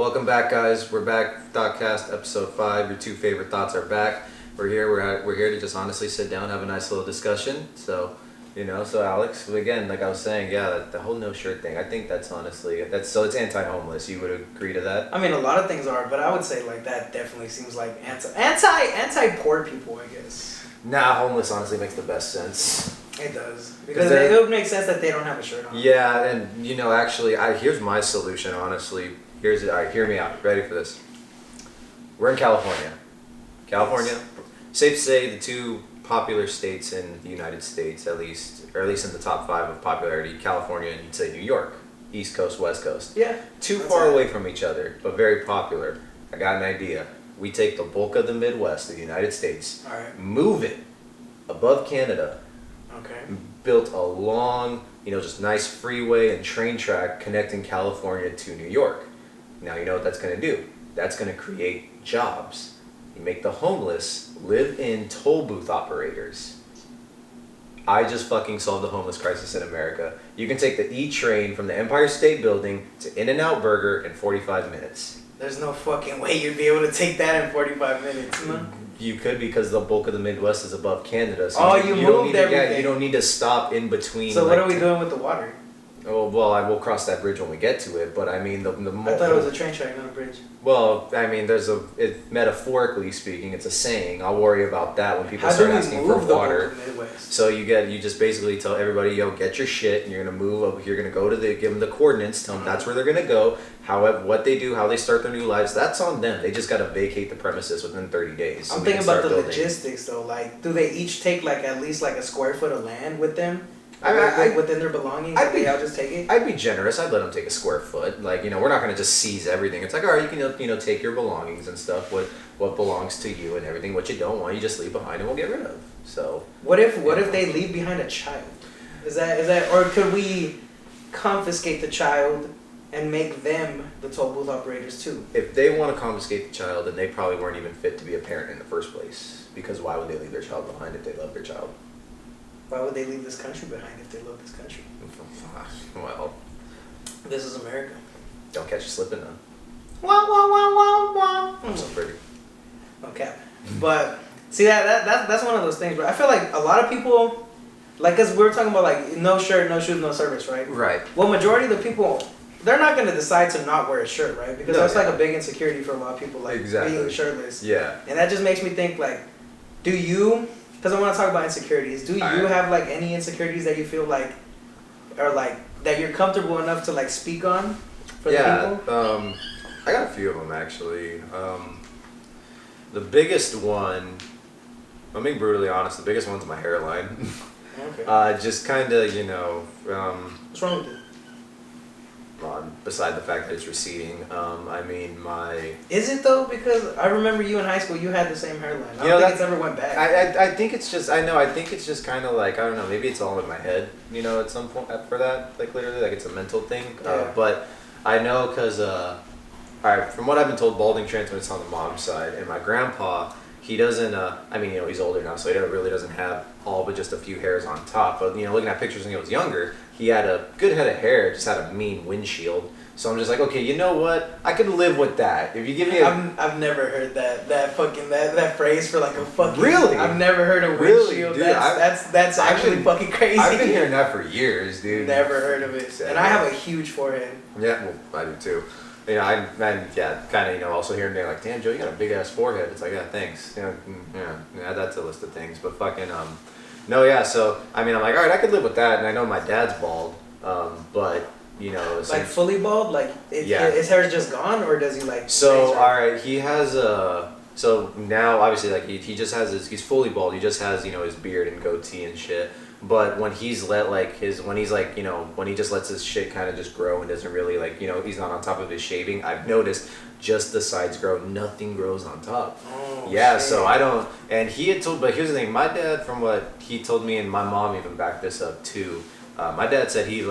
welcome back, guys. We're back. ThotKast, episode 5. Your two favorite thoughts are back. We're here. We're here to just honestly sit down, have a nice little discussion. So, so Alex, again, like I was saying, yeah, the whole no shirt thing. I think that's honestly it's anti-homeless. You would agree to that? I mean, a lot of things are, but I would say like that definitely seems like anti-poor people, I guess. Nah, homeless honestly makes the best sense. It does, because it would make sense that they don't have a shirt on. Yeah, and actually, here's my solution. Honestly, hear me out. Ready for this? We're in California. Yes. Safe to say the two popular states in the United States, or at least in the top 5 of popularity, California and you'd say New York, East Coast, West Coast. Yeah. Too far away from each other, but very popular. I got an idea. We take the bulk of the Midwest of the United States, all right, move it above Canada. Okay. Built a long, just nice freeway and train track connecting California to New York. Now, you know what that's going to do? That's going to create jobs. You make the homeless live in toll booth operators. I just fucking solved the homeless crisis in America. You can take the E train from the Empire State Building to In-N-Out Burger in 45 minutes. There's no fucking way you'd be able to take that in 45 minutes, man. You could, because the bulk of the Midwest is above Canada. So you moved everything. Yeah, you don't need to stop in between. So what are we doing with the water? Oh, well, I will cross that bridge when we get to it, but I mean, I thought it was a train track, not a bridge. Well, I mean, metaphorically speaking, it's a saying. I'll worry about that when people start asking for water. So you just basically tell everybody, get your shit, and you're gonna move up. You're gonna give them the coordinates, tell them that's where they're gonna go. However, what they do, how they start their new lives, that's on them. They just gotta vacate the premises within 30 days. So I'm thinking about the logistics though. Like, do they each take at least a square foot of land with them? Within their belongings, I'll just take it. I'd be generous. I'd let them take a square foot. We're not gonna just seize everything. It's like, all right, you can take your belongings and stuff. What belongs to you and everything. What you don't want, you just leave behind, and we'll get rid of. So what if they leave behind a child? Is that or could we confiscate the child and make them the toll booth operators too? If they want to confiscate the child, then they probably weren't even fit to be a parent in the first place. Because why would they leave their child behind if they love their child? Why would they leave this country behind if they love this country? Well, this is America. Don't catch you slipping now. Wah, wah, wah, wah, wah. I'm so pretty. Okay. But, see, that's one of those things, bro. I feel like a lot of people, because we were talking about, no shirt, no shoes, no service, right? Right. Well, majority of the people, they're not going to decide to not wear a shirt, right? Because that's a big insecurity for a lot of people, exactly. Being shirtless. Yeah. And that just makes me think, do you... Because I want to talk about insecurities. Do you have any insecurities that you feel or that you're comfortable enough to speak on for the people? I got a few of them actually. The biggest one, I'm being brutally honest. The biggest one's my hairline. Okay. Just kind of what's wrong with it? Beside the fact that it's receding, Is it though? Because I remember you in high school, you had the same hairline. I don't think it's ever went back. I think it's just, I think it's just kind of I don't know, maybe it's all in my head, at some point for that, literally, it's a mental thing. Yeah. But I know because, alright, from what I've been told, balding transmits on the mom's side, and my grandpa, he doesn't, he's older now, so he really doesn't have all but just a few hairs on top. But, looking at pictures when he was younger, he had a good head of hair, just had a mean windshield. So I'm just like, okay, you know what? I could live with that. If you give me I've never heard that phrase for a fucking... Really? I've never heard of windshield. Dude, that's actually fucking crazy. I've been hearing that for years, dude. Never heard of it. And I have a huge forehead. Yeah, well, I do too. Also hearing they're like, damn, Joe, you got a big ass forehead. It's like, yeah, thanks. Add that to a list of things. But fucking, no, yeah. So I'm like, all right, I could live with that. And I know my dad's bald, but fully bald, his hair is just gone, or does he So all right, he has so now obviously he just has he's fully bald. He just has his beard and goatee and shit. But when he's when he just lets his shit kind of just grow and doesn't really he's not on top of his shaving, I've noticed just the sides grow, nothing grows on top. Oh, yeah, shit. so I don't, and he had told, but here's the thing, my dad, from what he told me, and my mom even backed this up too, my dad said he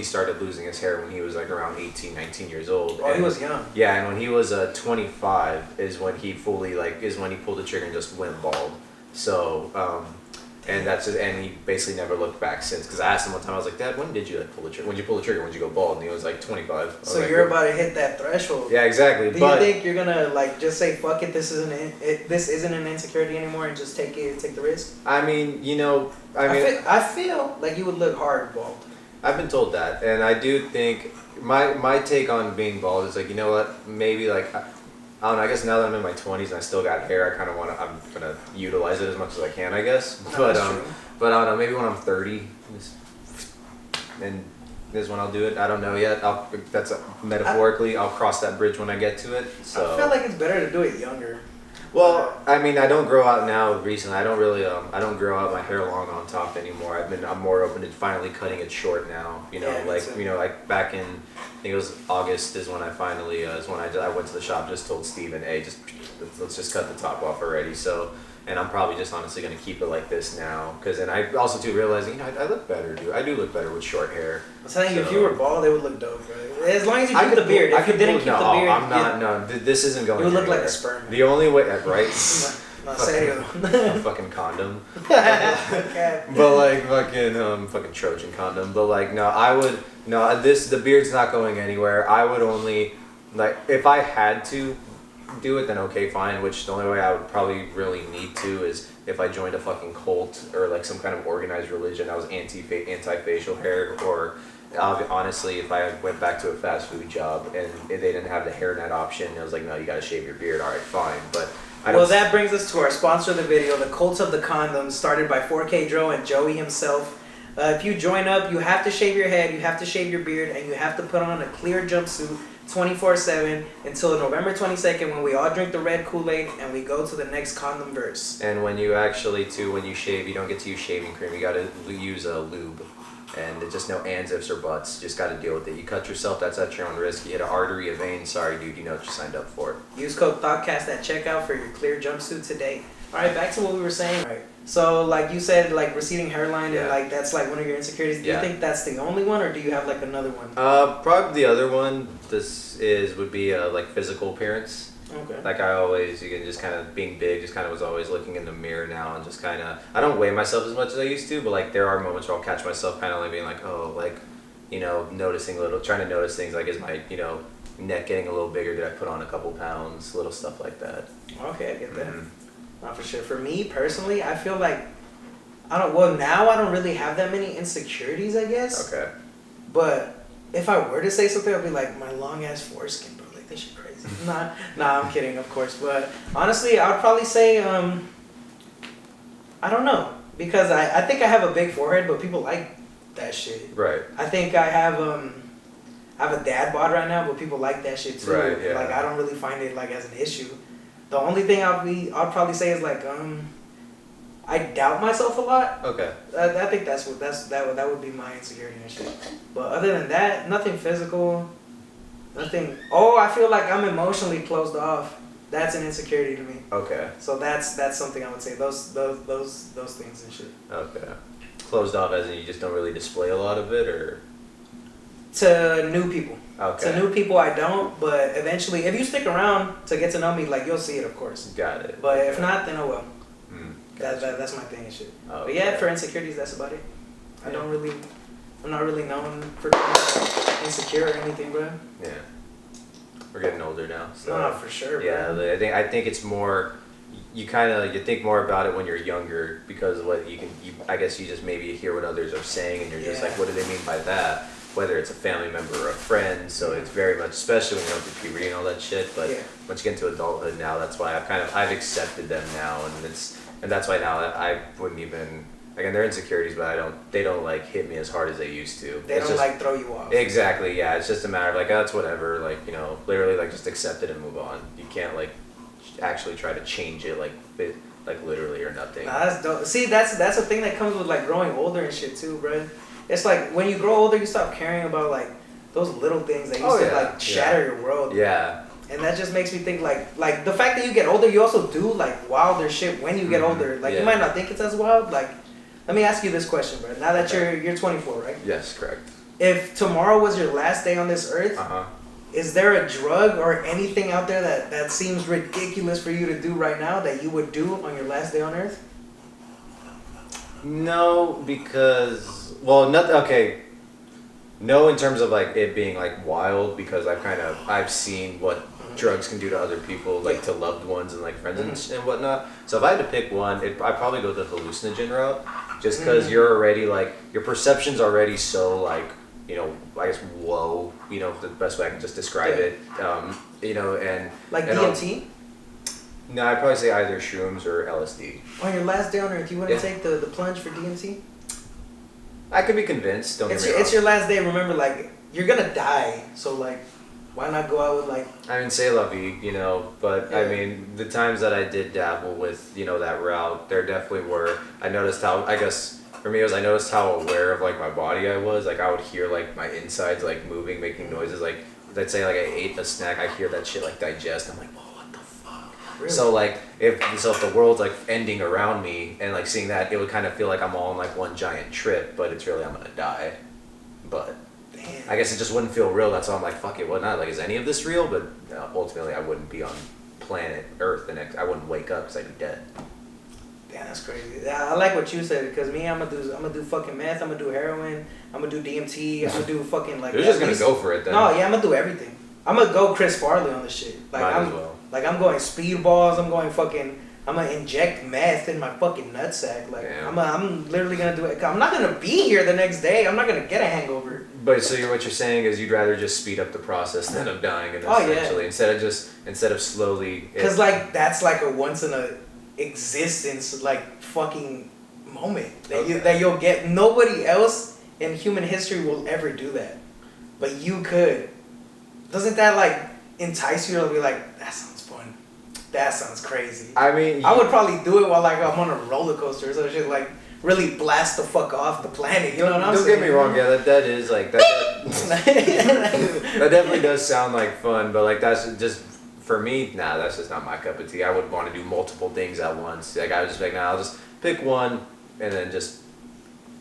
started losing his hair when he was around 18, 19 years old. Oh, he was young. Yeah, and when he was 25 is when he fully pulled the trigger and just went bald. So, And that's just, and he basically never looked back since. Because I asked him one time, I was like, Dad, when did you like pull the trigger? When did you pull the trigger? When did you go bald? And he was like 25. So like, you're about to hit that threshold. Yeah, exactly. Do you think you're gonna like just say fuck it? This isn't an insecurity anymore, and just take the risk? I mean, I feel like you would look hard bald. I've been told that, and I do think my take on being bald is like, you know what? Maybe like. I don't know, I guess now that I'm in my 20s and I still got hair, I'm going to utilize it as much as I can, I guess. But I don't know, maybe when I'm 30, and this is when I'll do it. I don't know yet. Metaphorically, I'll cross that bridge when I get to it. So I feel like it's better to do it younger. Well, I mean, I don't grow out now recently. I don't really, I don't grow out my hair long on top anymore. I'm more open to finally cutting it short now. Like back in, I think it was August is when I finally, I went to the shop, just told Steven, hey, let's just cut the top off already. So, and I'm probably just honestly going to keep it like this now. And I also too realizing, I look better, dude. I do look better with short hair. I'm telling you, if you were bald, it would look dope, right? As long as you keep the beard. If you didn't keep the beard, I'm not. No, this isn't going. You would look anywhere. like a sperm. The only way, right? No, serio. A fucking condom. But like fucking Trojan condom. But like the beard's not going anywhere. I would only like if I had to do it, then okay, fine. Which the only way I would probably really need to is if I joined a fucking cult or like some kind of organized religion that was anti-facial hair, or honestly, if I went back to a fast food job and they didn't have the hairnet option, it was like, no, you gotta shave your beard. All right, fine. But well, that brings us to our sponsor of the video, the Cult of the Condoms, started by 4K Dro and Joey himself. If you join up, you have to shave your head, you have to shave your beard, and you have to put on a clear jumpsuit 24/7 until November 22nd when we all drink the red Kool-Aid and we go to the next condom verse. And when you shave, you don't get to use shaving cream. You gotta use a lube. And it's just no ands, ifs, or buts. Just got to deal with it. You cut yourself, that's at your own risk. You hit an artery, a vein, sorry dude, you know what you signed up for. Use code ThotKast at checkout for your clear jumpsuit today. Alright, back to what we were saying. All right. So like you said, like receding hairline and like that's like one of your insecurities. Do you think that's the only one, or do you have like another one? Probably the other one would be like physical appearance. Okay. Like you can just kind of being big, just kind of was always looking in the mirror now and just kind of, I don't weigh myself as much as I used to, but like there are moments where I'll catch myself kind of like being like, oh, like, trying to notice things like, is my, neck getting a little bigger? Did I put on a couple pounds? Little stuff like that. Okay, I get that. Not for sure. For me personally, I feel like, now I don't really have that many insecurities, I guess. Okay. But if I were to say something, I'd be like, my long ass foreskin, bro. Like, this shit crazy. Nah, I'm kidding, of course. But honestly, I would probably say, I don't know. Because I think I have a big forehead, but people like that shit. Right. I think I have a dad bod right now, but people like that shit too. Right, yeah. Like, I don't really find it like as an issue. The only thing I'll probably say is like, I doubt myself a lot. Okay. I think that would be my insecurity and shit. But other than that, nothing physical. Nothing. Oh, I feel like I'm emotionally closed off. That's an insecurity to me. Okay. So that's something I would say. Those things and shit. Okay. Closed off as in you just don't really display a lot of it, or? To new people. Okay. To new people, I don't. But eventually, if you stick around to get to know me, like you'll see it, of course. Got it. But if not, then oh well. Gotcha. That's my thing and shit. Oh, but yeah, for insecurities, that's about it. I'm not really known for being insecure or anything, bro. Yeah. We're getting older now. So. No, for sure, yeah, bro. I think it's more, you think more about it when you're younger, because what I guess you just maybe hear what others are saying and you're just like, what do they mean by that? Whether it's a family member or a friend, so it's very much, especially when you're going through puberty and all that shit. But once you get into adulthood now, that's why I've accepted them now, and that's why now I wouldn't even, again, they're insecurities, but they don't like hit me as hard as they used to. They don't like throw you off. Exactly, yeah. It's just a matter of like, oh, it's whatever, like, literally like just accept it and move on. You can't like actually try to change it like literally or nothing. Nah, that's dope. See, that's a thing that comes with like growing older and shit too, bro. It's like when you grow older, you stop caring about like those little things that used to like shatter your world. Yeah. And that just makes me think like the fact that you get older, you also do like wilder shit when you get older. Like you might not think it's as wild. Like, let me ask you this question, bro. Now that you're 24, right? Yes, correct. If tomorrow was your last day on this earth, is there a drug or anything out there that seems ridiculous for you to do right now that you would do on your last day on earth? No, because well, not okay. No, in terms of like it being like wild, because I've seen what drugs can do to other people, like to loved ones and like friends and whatnot. So if I had to pick one, I'd probably go the hallucinogen route, just because you're already like your perception's already so like I guess whoa, the best way I can just describe it, and like and DMT. No, I'd probably say either shrooms or LSD. On your last day on Earth, you want to take the plunge for DMT? I could be convinced. Don't get me wrong. It's your last day. Remember, like you're gonna die, so like, why not go out with like? I mean, say la vie, but I mean, the times that I did dabble with, that route, there definitely were. I noticed how, I guess, for me, I noticed how aware of like my body I was. Like I would hear like my insides like moving, making noises. Like let's say like I ate a snack, I hear that shit like digest. I'm like, whoa, what the fuck? Really? So like if the world's like ending around me and like seeing that, it would kind of feel like I'm all on like one giant trip, but it's really I'm gonna die. But I guess it just wouldn't feel real. That's why I'm like, fuck it, what not? Like, is any of this real? But ultimately, I wouldn't be on planet Earth I wouldn't wake up because I'd be dead. Damn, that's crazy. I like what you said because me, I'm gonna do fucking meth. I'm gonna do heroin. I'm gonna do DMT. I'm gonna do fucking like. You're just gonna go for it then. No, yeah, I'm gonna do everything. I'm gonna go Chris Farley on this shit. Like Might as well. Like I'm going speedballs. I'm going fucking. I'm gonna inject meth in my fucking nutsack. Like I'm literally gonna do it. I'm not gonna be here the next day. I'm not gonna get a hangover. But so what you're saying is you'd rather just speed up the process than of dying, and essentially instead of slowly. Because like that's like a once in a existence like fucking moment that you'll get. Nobody else in human history will ever do that, but you could. Doesn't that like entice you to be like, that sounds fun? That sounds crazy. I mean, I would probably do it while like I'm on a roller coaster or some shit, like really blast the fuck off the planet. You know what I'm saying? Don't get me wrong, yeah, that is like that. That definitely does sound like fun, but like that's just for me. Nah, that's just not my cup of tea. I would want to do multiple things at once. Like I would just be like, nah, I'll just pick one and then just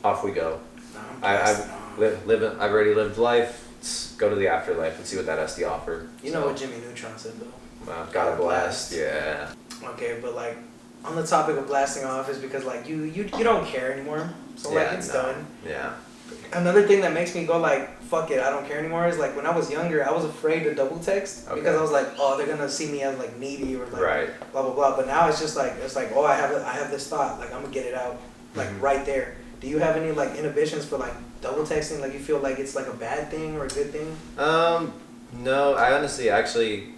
off we go. I've already lived life. Let's go to the afterlife and see what that has to offer. You know what Jimmy Neutron said though? Got a blast. Yeah. Okay, but like on the topic of blasting off is because like you don't care anymore. So like it's done. Yeah. Another thing that makes me go like fuck it, I don't care anymore is like when I was younger I was afraid to double text because I was like, oh, they're gonna see me as like needy or like blah blah blah. But now it's just like oh, I have this thought, like I'm gonna get it out like right there. Do you have any like inhibitions for like double texting? Like you feel like it's like a bad thing or a good thing? No, I honestly actually.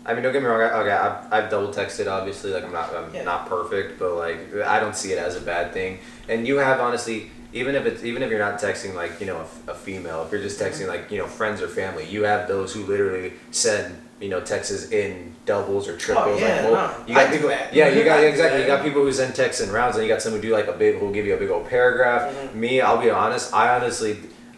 I mean, don't get me wrong. Okay, I've double texted. Obviously, like I'm not perfect, but like I don't see it as a bad thing. And you have honestly, even if you're not texting like a female, if you're just texting like friends or family, you have those who literally send texts in doubles or triples. You got people. Yeah, you got exactly. You got people who send texts in rounds, and you got some who do like who'll give you a big old paragraph. Me, I'll be honest.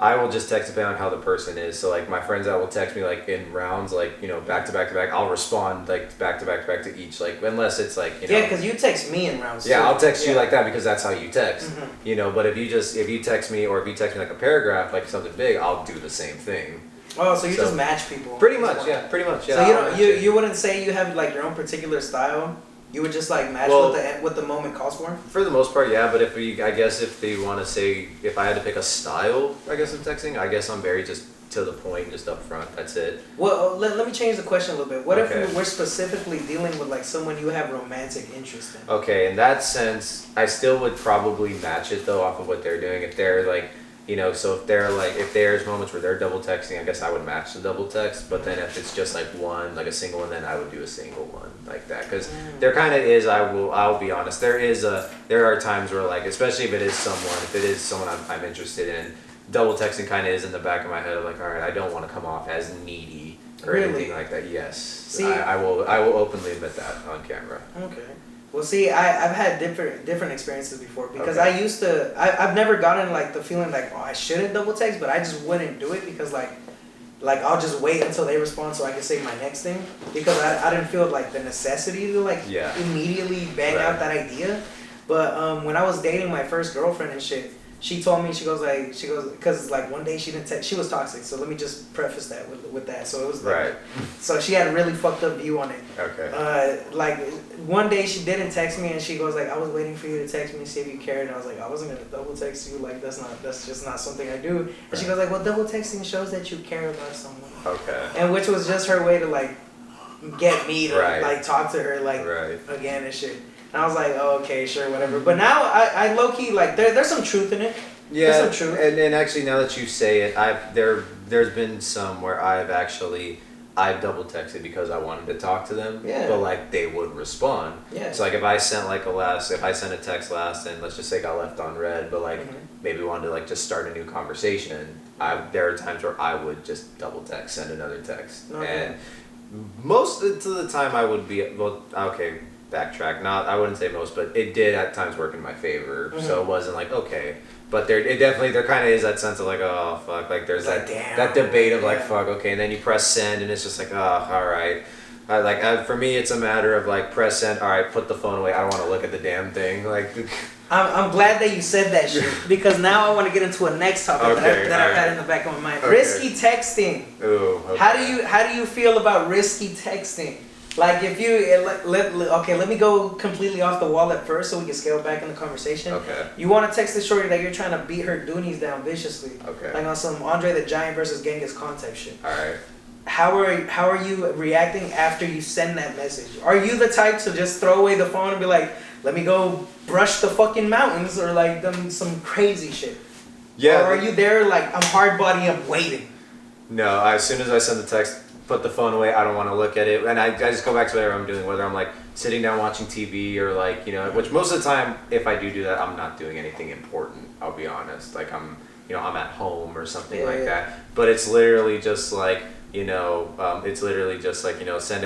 I will just text depending on how the person is. So like my friends that will text me like in rounds, like back to back to back. I'll respond like back to back to back to each, like unless it's like Yeah, because you text me in rounds. Yeah, too. I'll text you like that because that's how you text. But if you text me or if you text me like a paragraph, like something big, I'll do the same thing. Oh, so you just match people. Pretty much, yeah. So you wouldn't say you have like your own particular style. You would just like match what the moment calls for? For the most part, yeah. But if they want to say, if I had to pick a style, I guess of texting, I guess I'm very just to the point, just up front. That's it. Well, let me change the question a little bit. What if we're specifically dealing with like someone you have romantic interest in? Okay, in that sense, I still would probably match it though off of what they're doing. If they're like, so if there's moments where they're double texting, I guess I would match the double text. But then if it's just like one, like a single one, then I would do a single one like that. Because there kind of is, I'll be honest, there are times where like, especially if it is someone I'm interested in, double texting kind of is in the back of my head of like, all right, I don't want to come off as needy or anything like that. Yes. See, I will openly admit that on camera. Okay. Well, see, I've had different experiences before because I've never gotten like the feeling like, oh, I shouldn't double text, but I just wouldn't do it because like I'll just wait until they respond so I can say my next thing because I didn't feel like the necessity to like immediately bang out that idea. But when I was dating my first girlfriend and shit, she told me, she goes, because like one day she didn't text, she was toxic. So let me just preface that with that. So it was like, right. So she had a really fucked up view on it. Okay. Like one day she didn't text me and she goes like, I was waiting for you to text me, see if you cared. And I was like, I wasn't gonna double text you. Like that's just not something I do. And she goes like, well, double texting shows that you care about someone. Okay. And which was just her way to like get me to like talk to her like again and shit. And I was like, oh, okay, sure, whatever. But now I low key like there's some truth in it. Yeah, there's some truth. And actually now that you say it, there's been some where I've double texted because I wanted to talk to them. Yeah. But like they would respond. Yeah. So like if I sent a text last and let's just say it got left on read, but like maybe wanted to like just start a new conversation, there are times where I would just double text, send another text, and most of the time I would be backtrack. I wouldn't say most, but it did at times work in my favor. So it wasn't like okay. But there kind of is that sense of like, oh fuck, like there's like, that debate of like fuck, okay, and then you press send and it's just like, oh, all right. For me it's a matter of like press send, all right, put the phone away, I don't want to look at the damn thing. Like I'm glad that you said that shit because now I want to get into a next topic that I've had in the back of my mind. Okay. Risky texting. Ooh. Okay. How do you feel about risky texting? Like if you let me go completely off the wall at first so we can scale back in the conversation. Okay. You want to text the shorty that you're trying to beat her doonies down viciously. Okay. Like on some Andre the Giant versus Genghis Khan type shit. All right. How are you reacting after you send that message? Are you the type to just throw away the phone and be like, let me go brush the fucking mountains or like some crazy shit? Yeah. Or are you there like I'm hard body, I'm waiting? No, as soon as I send the text, put the phone away, I don't want to look at it, and I just go back to whatever I'm doing, whether I'm like sitting down watching TV or like, you know, which most of the time if I do that, I'm not doing anything important, I'll be honest. Like I'm at home or something that. But it's literally just like, send it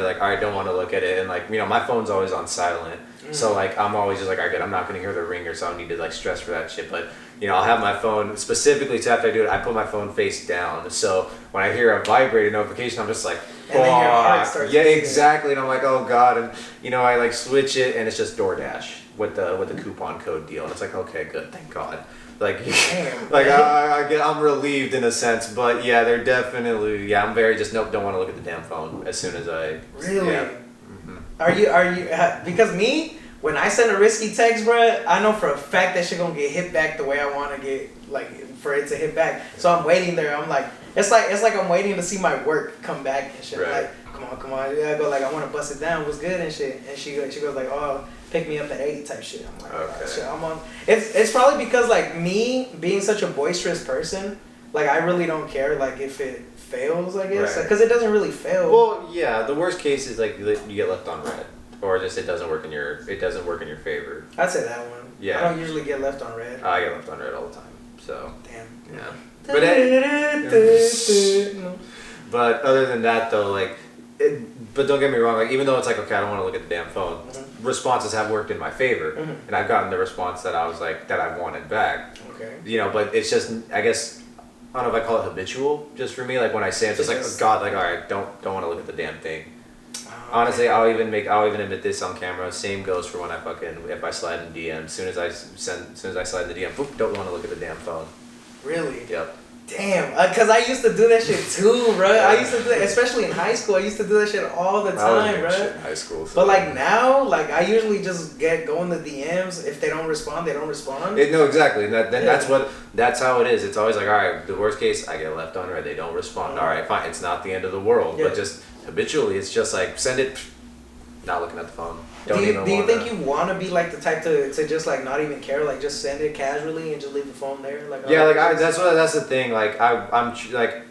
like, all right, don't want to look at it, and like, my phone's always on silent. So like I'm always just like, all right, good, I'm not gonna hear the ringer, so I don't need to like stress for that shit. But I'll have my phone specifically to after I do it, I put my phone face down. So when I hear a vibrating notification, I'm just like, and then your heart starts exactly. And I'm like, oh god, and I like switch it, and it's just DoorDash with the coupon code deal, and it's like, okay, good, thank God. Like, damn, like I'm relieved in a sense, but yeah, they're definitely I'm very just don't want to look at the damn phone as soon as I really. Yeah. Are you because me, when I send a risky text, bruh, I know for a fact that shit gonna get hit back the way I want to get, like, for it to hit back. So I'm waiting there. I'm like, it's like I'm waiting to see my work come back and shit. Right. Like, come on. Yeah, I go like, I want to bust it down. What's good and shit. And she goes like, oh, pick me up at 8 type shit. I'm like, okay. Shit, I'm on. It's probably because like me being such a boisterous person, like I really don't care like if it fails, I guess, because it doesn't really fail. Well, yeah, the worst case is like you get left on red, or just it doesn't work in your favor. I'd say that one. Yeah. I don't usually get left on red. I get left on red all the time. So. Damn. Yeah. But other than that though, like, but don't get me wrong, like even though it's like, okay, I don't want to look at the damn phone, responses have worked in my favor, and I've gotten the response that I was like that I wanted back. Okay. But it's just, I guess, I don't know if I call it habitual, just for me. Like when I say it, it's just like, oh God, like, all right, don't want to look at the damn thing. Honestly, I'll even admit this on camera. Same goes for when if I slide in DM. As soon as I slide in the DM, boop, don't want to look at the damn phone. Really? Yep. Damn, because I used to do that shit too, bro. I used to do that, especially in high school. I used to do that shit all the time, bro. Shit in high school. So. But like now, like I usually just go in the DMs. If they don't respond, they don't respond. No, exactly. And that's how it is. It's always like, all right, the worst case, I get left on red. They don't respond. All right, fine. It's not the end of the world, but just habitually, it's just like send it. Not looking at the phone. Do you think you want to be like the type to just like not even care, like just send it casually and just leave the phone there? Like that's the thing. Like I'm like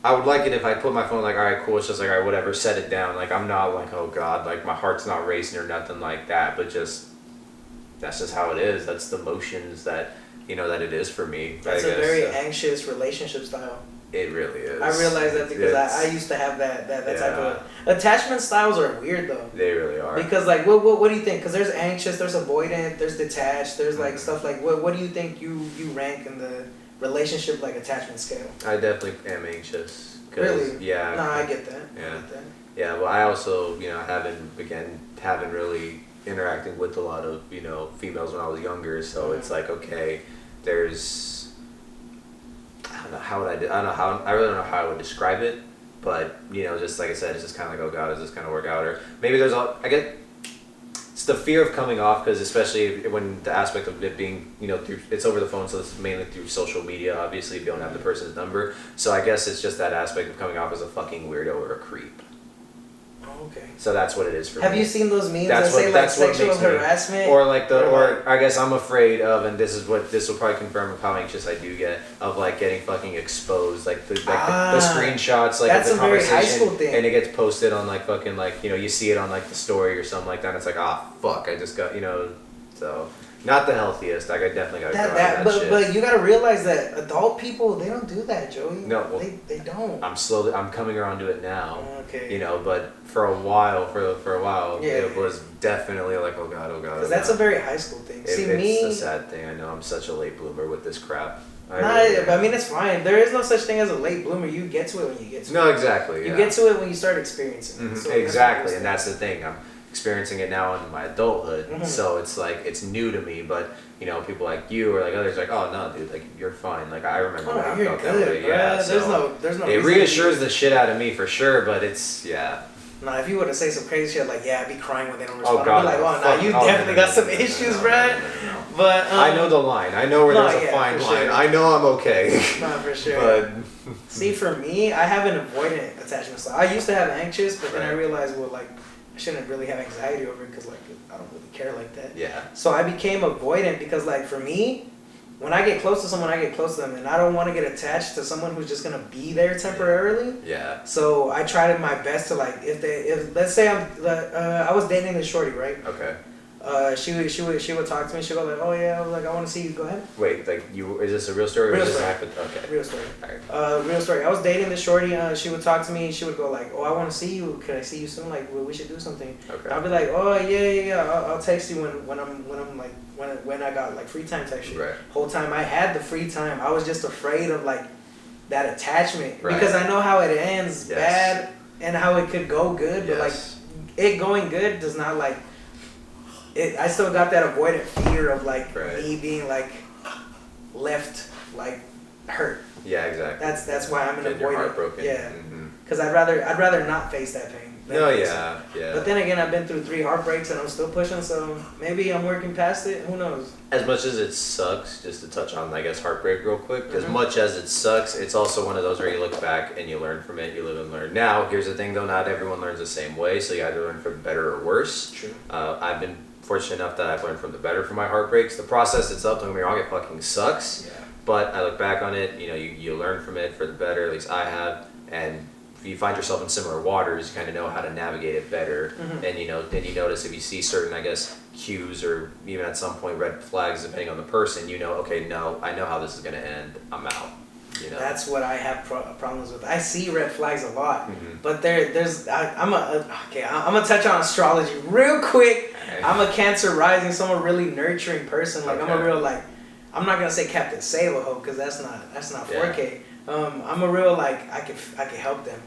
I would like it if I put my phone like, all right, cool. It's just like, all right, whatever, set it down. Like I'm not like, oh God, like my heart's not racing or nothing like that. But just that's just how it is. That's the motions that that it is for me. That's a very anxious relationship style. It really is. I realize that because I used to have that type of attachment styles are weird though. They really are. Because like what do you think? Because there's anxious, there's avoidant, there's detached, there's like stuff like what do you think you rank in the relationship like attachment scale? I definitely am anxious. Really? Yeah. No, I get that. Yeah. I get that. Yeah. Well, I also haven't really interacted with a lot of females when I was younger, so it's like okay. there's, I don't know how would I really don't know how I would describe it, but just like I said, it's just kind of like, oh god, is this gonna work out? Or maybe I get, it's the fear of coming off, because especially when the aspect of it being, it's over the phone, so it's mainly through social media, obviously, if you don't have the person's number. So I guess it's just that aspect of coming off as a fucking weirdo or a creep. Okay. So that's what it is for me. Have you seen those memes that say like sexual harassment? Or like or I guess I'm afraid of, and this will probably confirm how anxious I do get, of like getting fucking exposed, like the screenshots, like that's of the a very high conversation, school thing. and it gets posted on like fucking like you see it on like the story or something like that, and it's like, fuck, I just got so. Not the healthiest. Like I definitely gotta go that shit. But you gotta realize that adult people, they don't do that, Joey. No, well, they don't. I'm coming around to it now. Okay. But for a while, it was definitely like, oh god. Because that's a very high school thing. It's a sad thing. I know I'm such a late bloomer with this crap. I mean, it's fine. There is no such thing as a late bloomer. You get to it when you get to it. No, exactly. You get to it when you start experiencing it. Mm-hmm. So exactly, and that's the thing. I'm experiencing it now in my adulthood, so it's like it's new to me. But people like you or like others, like, oh no, dude, like you're fine. Like I remember when I felt that way. Yeah, there's no. It reassures the shit out of me for sure, but it's Nah, if you were to say some crazy shit like, I'd be crying when they don't respond. Oh god, I'd be like, you definitely got some issues, bruh. But I know the line. I know where there's a fine line. Sure. I know I'm okay. Nah, for sure. But see, for me, I have an avoidant attachment style. I used to have anxious, but then I realized, well, like, I shouldn't really have anxiety over it because, like, I don't really care like that. Yeah. So I became avoidant because, like, for me, when I get close to someone, I get close to them, and I don't want to get attached to someone who's just gonna be there temporarily. Yeah. So I tried my best to, like, if let's say I was dating this shorty, right? Okay. She would talk to me. She'd go like, oh yeah, I want to see you. Go ahead. Wait, like is this a real story? Real or is story. This okay. Real story. Right. Real story. I was dating this shorty. She would talk to me. She would go like, oh, I want to see you. Can I see you soon? Like, well, we should do something. Okay. I'll be like, oh yeah. I'll text you when I'm like when I got like free time type shit. Right. Whole time I had the free time, I was just afraid of like that attachment because I know how it ends bad and how it could go good, but like it going good does not like. I still got that avoidant fear of like me being like left like hurt. Yeah, exactly. That's why I'm an avoidant. Your heart broken. Yeah. Because I'd rather not face that pain. Yeah. But then again, I've been through 3 heartbreaks and I'm still pushing, so maybe I'm working past it. Who knows? As much as it sucks, just to touch on, I guess, heartbreak real quick, as much as it sucks, it's also one of those where you look back and you learn from it, you live and learn. Now, here's the thing though, not everyone learns the same way, so you either learn from better or worse. True. I've been fortunate enough that I've learned from the better from my heartbreaks. The process itself, don't get me wrong, it fucking sucks. Yeah. But I look back on it, you learn from it for the better, at least I have, and if you find yourself in similar waters, you kind of know how to navigate it better, and then you notice if you see certain, I guess, cues or even at some point red flags depending on the person, okay, no, I know how this is going to end, I'm out. That's what I have problems with. I see red flags a lot, but I'm gonna touch on astrology real quick. Okay. I'm a Cancer rising, so I'm a really nurturing person. Like I'm a real I'm not gonna say Captain Save-A-Ho because that's not 4K. I'm a real like I can help them.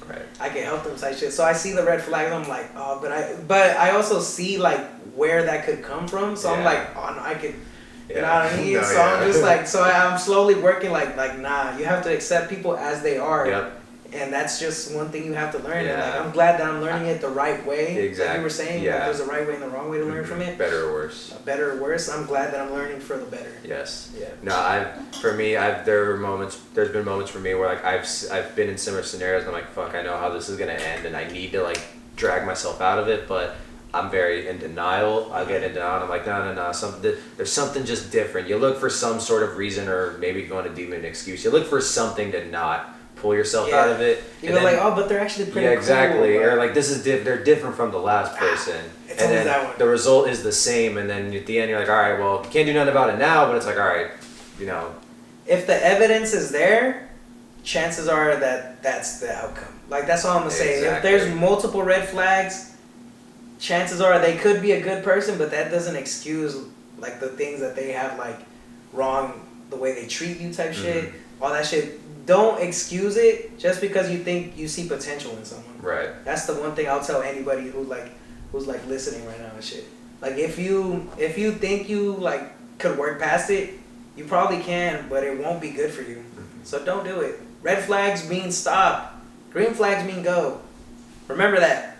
Right. I can help them type shit. So I see the red flag and I'm like, oh, but I also see like where that could come from. So I'm like, oh no, I could. You know what I mean? No, so I'm just like, so I'm slowly working like nah, you have to accept people as they are. Yep. And that's just one thing you have to learn. Yeah. And like, I'm glad that I'm learning it the right way. Exactly. Like you were saying, like, there's a right way and the wrong way to learn from it. Better or worse. Better or worse. I'm glad that I'm learning for the better. Yes. Yeah. No, there's been moments for me where like I've been in similar scenarios and I'm like, fuck, I know how this is gonna end and I need to like drag myself out of it, but I'm very in denial. I get in denial and I'm like, no, there's something just different. You look for some sort of reason or maybe you want to deem it an excuse. You look for something to not pull yourself out of it. You're like, oh, but they're actually pretty cool. Exactly. Or like, this is they're different from the last person. It's and then that one. The result is the same. And then at the end, you're like, all right, well, you can't do nothing about it now, but it's like, all right, If the evidence is there, chances are that that's the outcome. Like, that's all I'm going to say. If there's multiple red flags, chances are they could be a good person, but that doesn't excuse like the things that they have like wrong, the way they treat you type shit, all that shit. Don't excuse it just because you think you see potential in someone. Right. That's the one thing I'll tell anybody who's like listening right now and shit. Like if you think you like could work past it, You probably can, but it won't be good for you. So don't do it. Red flags mean stop. Green flags mean go. Remember that.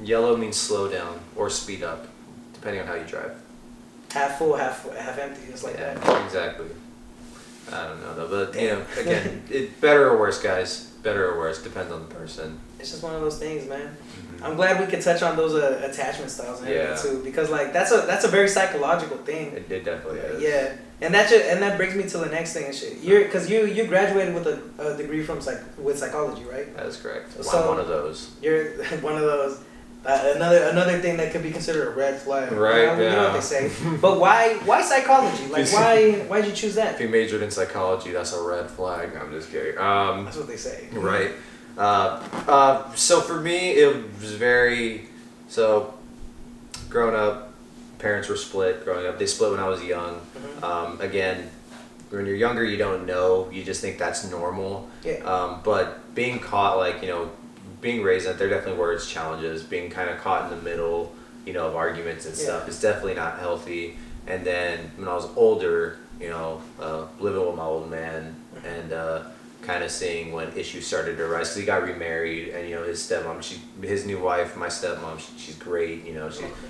Yellow means slow down or speed up, depending on how you drive. Half full, half empty, just like that. Exactly. I don't know though, but you know, again, better or worse, guys. Better or worse, depends on the person. It's just one of those things, man. Mm-hmm. I'm glad we could touch on those attachment styles and everything too, because like that's a very psychological thing. It definitely is. Yeah, and that brings me to the next thing and shit. Because you graduated with a degree from with psychology, right? That is correct. So I'm one of those. You're one of those. Another thing that could be considered a red flag. Right. You know what they say. But why psychology? Like why'd you choose that? If you majored in psychology, that's a red flag. I'm just kidding. That's what they say. Right. So for me, it was very. So, growing up, parents were split. Growing up, they split when I was young. Mm-hmm. Again, when you're younger, you don't know. You just think that's normal. Yeah. But being caught, like being raised in it, there definitely were its challenges. Being kind of caught in the middle, of arguments and stuff is definitely not healthy. And then when I was older, living with my old man and kind of seeing when issues started to arise, because he got remarried, and his stepmom, his new wife, my stepmom, she's great.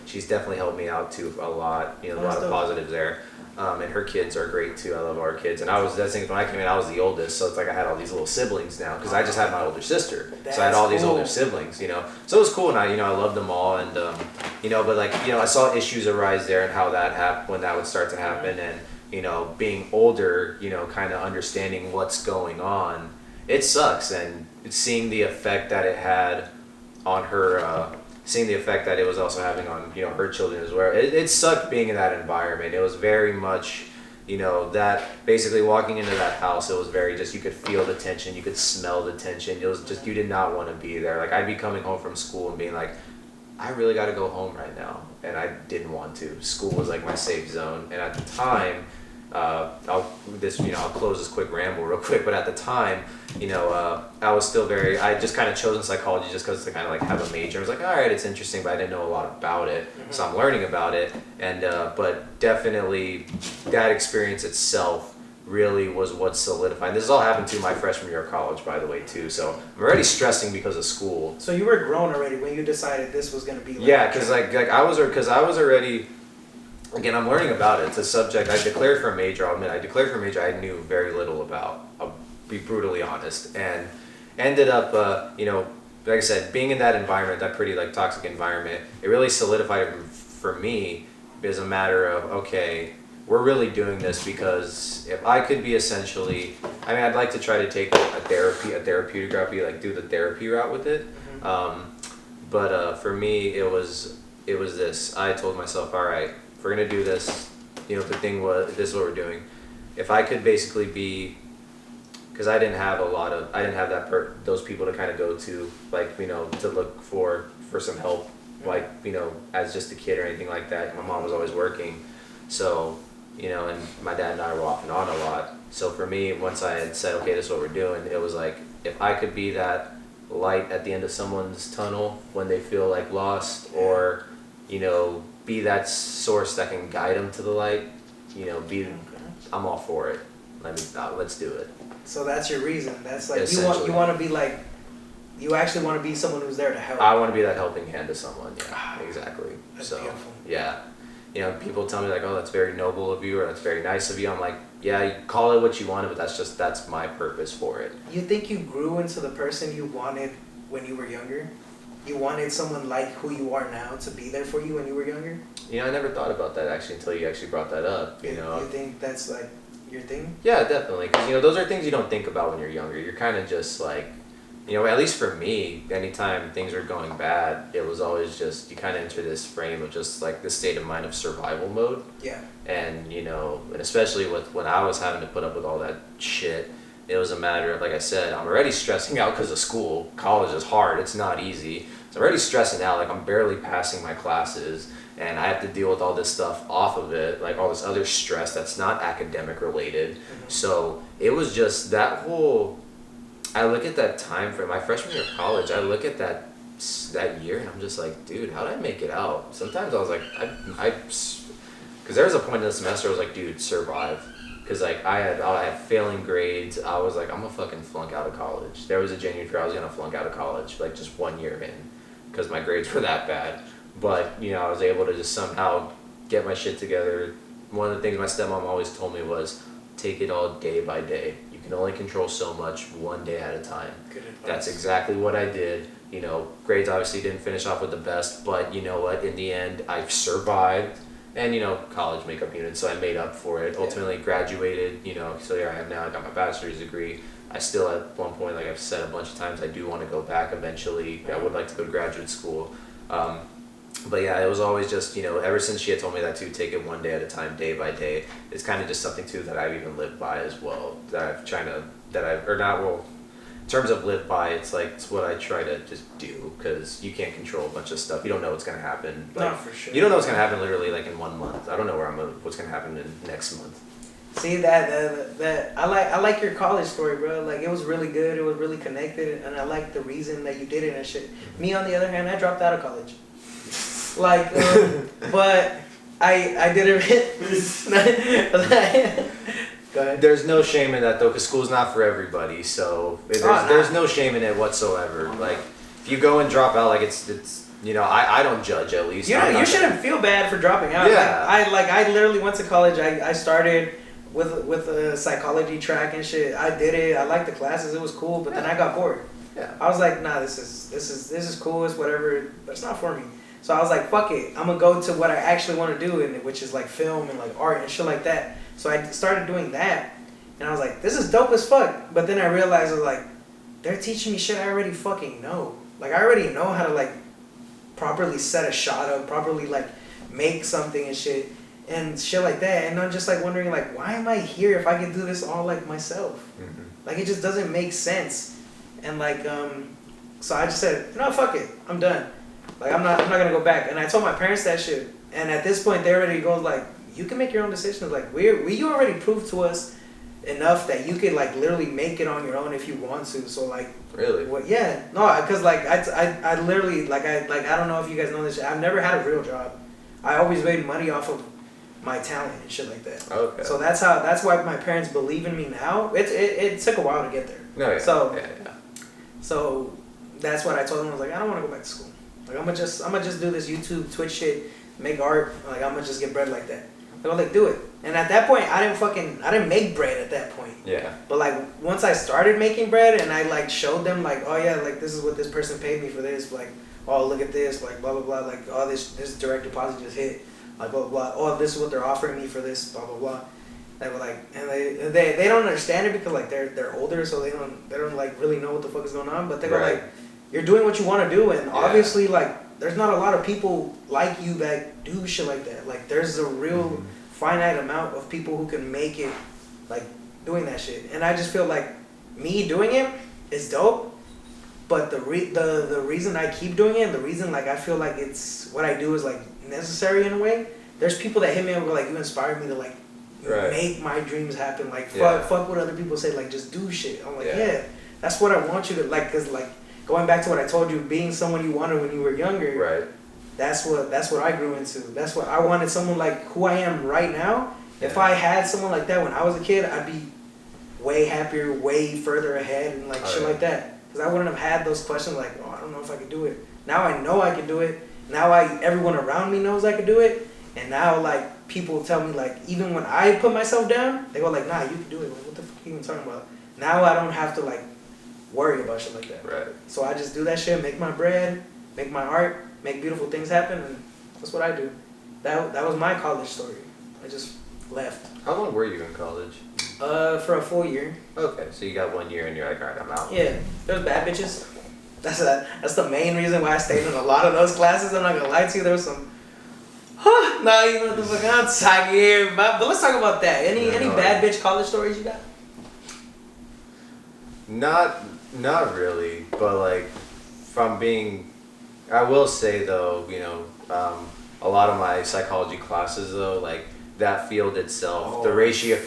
She's definitely helped me out too a lot. A lot of positives there. And her kids are great too. I love our kids. And that's the thing, when I came in, I was the oldest, so it's like I had all these little siblings now, because I just had my older sister. So I had all these older siblings, So it was cool, and I loved them all, and but I saw issues arise there and how that happened, when that would start to happen, and being older, kind of understanding what's going on, it sucks, and seeing the effect that it had on her. Seeing the effect that it was also having on her children as well. It sucked being in that environment. It was very much that basically walking into that house, it was very just, you could feel the tension, you could smell the tension. It was just, you did not want to be there. Like, I'd be coming home from school and being like, I really got to go home right now, and I didn't want to. School was like my safe zone, and at the time, I'll close this quick ramble real quick, but at the time, I was still I just kind of chosen psychology just because to kind of like have a major. I was like, all right, it's interesting, but I didn't know a lot about it, so I'm learning about it, and but definitely that experience itself really was what solidified. This has all happened to my freshman year of college, by the way, too. So I'm already stressing because of school. So you were grown already when you decided this was going to be. Yeah, because I was already. Again, I'm learning about it. It's a subject I declared for a major. I'll admit, I declared for a major I knew very little about. I'll be brutally honest, and ended up, like I said, being in that environment, that pretty toxic environment, it really solidified it for me as a matter of, okay, we're really doing this because if I could be essentially, I'd like to try to take a therapeutic route, do the therapy route with it. But for me, it was this. I told myself, all right, if we're gonna do this, the thing was, this is what we're doing. If I could basically be, because I didn't have those people to kind of go to, to look for some help, as just a kid or anything like that. My mom was always working, so, and my dad and I were off and on a lot. So for me, once I had said, okay, this is what we're doing, it was like, if I could be that light at the end of someone's tunnel when they feel lost, or, be that source that can guide them to the light, I'm all for it. Let's do it. So that's your reason. That's you want to be you actually want to be someone who's there to help. I want to be that helping hand to someone. Yeah, exactly. That's beautiful. Yeah, people tell me oh, that's very noble of you, or that's very nice of you. I'm like, yeah, you call it what you want, but that's my purpose for it. You think you grew into the person you wanted when you were younger? You wanted someone like who you are now to be there for you when you were younger? I never thought about that actually until you actually brought that up. You think that's your thing? Yeah, definitely. Because those are things you don't think about when you're younger. You're kind of just at least for me, anytime things are going bad, it was always just, you kind of enter this frame of just this state of mind of survival mode. Yeah. And and especially when I was having to put up with all that shit, it was a matter of, like I said, I'm already stressing out because of school. College is hard. It's not easy. So I'm already stressing out. I'm barely passing my classes, and I have to deal with all this stuff off of it, all this other stress that's not academic related. Mm-hmm. So it was just that whole, I look at that time frame, my freshman year of college, I look at that year, and I'm just like, dude, how did I make it out? Sometimes I was like, because there was a point in the semester I was like, dude, survive. because like I had failing grades. I was like, I'm gonna fucking flunk out of college. There was a genuine fear I was gonna flunk out of college, like just 1 year in, because my grades were that bad. But I was able to just somehow get my shit together. One of the things my stepmom always told me was, take it all day by day. You can only control so much, one day at a time. Good advice. That's exactly what I did. Grades obviously didn't finish off with the best, but you know what? In the end, I survived. And, college makeup unit, so I made up for it. Ultimately graduated, so here I am now. I got my bachelor's degree. I still, at one point, like I've said a bunch of times, I do want to go back eventually. I would like to go to graduate school. But yeah, it was always just, ever since she had told me that too, take it one day at a time, day by day. It's kind of just something too that I've even lived by as well. In terms of live by, it's like, it's what I try to just do, because you can't control a bunch of stuff. You don't know what's going to happen. Like, no, for sure. You don't know what's going to happen literally like in 1 month. I don't know what's going to happen in next month. See that I like your college story, bro. Like, it was really good. It was really connected, and I like the reason that you did it and shit. Me, on the other hand, I dropped out of college. Like, but I did it. Go ahead. There's no shame in that though, because school's not for everybody. So there's no shame in it whatsoever. Like, if you go and drop out, like it's I don't judge, at least. You shouldn't feel bad for dropping out. Yeah. I literally went to college. I started with a psychology track and shit. I did it. I liked the classes. It was cool. But then I got bored. Yeah. I was like, nah, this is cool. It's whatever, but it's not for me. So I was like, fuck it. I'm gonna go to what I actually want to do, which is like film and like art and shit like that. So I started doing that, and I was like, this is dope as fuck. But then I realized, I was like, they're teaching me shit I already fucking know. Like, I already know how to like properly set a shot up, properly like make something and shit like that. And I'm just like wondering, like, why am I here if I can do this all like myself? Mm-hmm. Like, it just doesn't make sense. And like, so I just said, no, fuck it, I'm done. Like, I'm not gonna go back. And I told my parents that shit. And at this point, they already go like, you can make your own decisions. Like, you already proved to us enough that you could like literally make it on your own if you want to. So like, really? What? Yeah, no, because like I literally I don't know if you guys know this. I've never had a real job. I always made money off of my talent and shit like that. Okay. So that's why my parents believe in me now. It took a while to get there. No, yeah. So that's what I told them. I was like, I don't want to go back to school. Like, I'm gonna just do this YouTube, Twitch shit, make art. Like, I'm gonna just get bread like that. They were like, do it. And at that point, I didn't make bread at that point. Yeah. But like, once I started making bread and I like showed them like, oh yeah, like this is what this person paid me for this. Like, oh, look at this, like blah blah blah, like, oh, this direct deposit just hit, like blah blah blah. Oh, this is what they're offering me for this, blah blah blah. They were like, and they don't understand it because like they're older, so they don't like really know what the fuck is going on. But they go like, you're doing what you want to do, and obviously like there's not a lot of people like you that do shit like that. Like, there's a real finite amount of people who can make it, like, doing that shit. And I just feel like me doing it is dope, but the reason I keep doing it, and the reason like I feel like it's what I do is like necessary in a way. There's people that hit me up and go like, you inspired me to like make my dreams happen. Like, fuck what other people say. Like, just do shit. I'm like, yeah, that's what I want you to like. Cause like, going back to what I told you, being someone you wanted when you were younger. Right. That's what I grew into. That's what I wanted, someone like who I am right now. If I had someone like that when I was a kid, I'd be way happier, way further ahead, and like shit like that. Because I wouldn't have had those questions like, oh, I don't know if I could do it. Now I know I can do it. Now everyone around me knows I could do it. And now like people tell me like, even when I put myself down, they go like, nah, you can do it. Like, what the fuck are you even talking about? Now I don't have to like worry about shit like that. Right. So I just do that shit, make my bread, make my art, make beautiful things happen, and that's what I do. That was my college story. I just left. How long were you in college? For a full year. Okay, so you got 1 year and you're like, alright, I'm out. Yeah, there was bad bitches. That's the main reason why I stayed in a lot of those classes. I'm not gonna lie to you. There was some. Nah, you know what the fuck I'm talking about. But let's talk about that. Any bad bitch college stories you got? Not really, but like I will say though, a lot of my psychology classes though, like that field itself, the ratio